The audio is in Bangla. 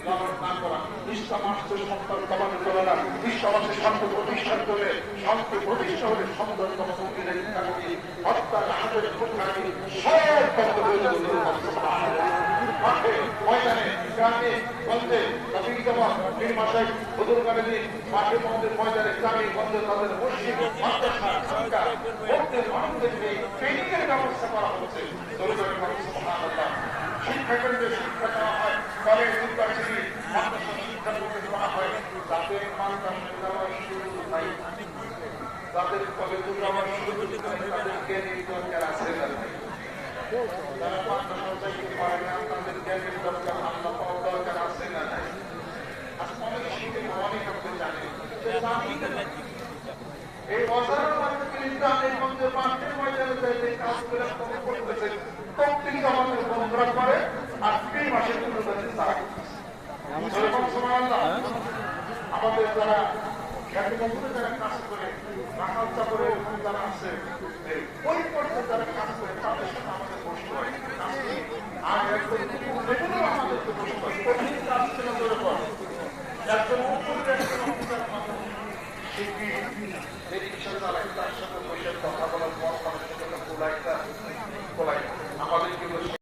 লালন না করা, ইসলাম আসছে সন্তান দমানো চলে না, বিশ্ববাসী শান্তি প্রতিষ্ঠা করে, শান্তি প্রতিষ্ঠা হলে সন্তানতম মুক্তিদের কারণে হত্যার হাতের প্রকারী সব বন্ধ হয়ে যাবে। মাঠে ময়দানে গ্রামে গঞ্জে তাদের জমা তিন মাসে বুজুর্গানের দিন মাঠে মধ্যে ময়দানে গ্রামে গঞ্জে তাদের মসজিদ মাদ্রাসা খানকা ভক্তের মানুষদেরকে ট্রেনিং এর ব্যবস্থা করা হচ্ছে। শিক্ষাকেন্দ্রে শিক্ষা দেওয়া হয়, কলেজ ইউনিভার্সিটি মাদ্রাসা শিক্ষা প্রদান করা হয়, যাদের মাদ্রাসা দেওয়ার সুযোগ নাই, তাদের কলেজ যাওয়ার সুযোগ নাই, তাদের জ্ঞানের দরকার আছে না নাই? যারা মাদ্রাসা যাইতে পারে না, তাদের জ্ঞানের দরকার আল্লাহ পাওয়ার দরকার আছে না নাই? আজকে অনেক শিক্ষিত অনেক আপনি জানেন, এই অসাধারণ মানুষকে ইসলামের মধ্যে মাঠের ময়দানে যাইতে কাজ করে করতেছেন, প্রত্যেক আমাদের বন্ধুরা করে আর 3 মাসের জন্য তাদের তারা আমাদের যারা যারা কাজ করে রাখাল চাকরের যারা আছে ওই পর্যায়ে যারা কাজ করে তাদের সাথে আমাদের বসতে হয় আর একজন আমাদেরকে বসতে হয় কঠিন কাজ ছিল তোর পর একজন উপরে একজন শিল্পী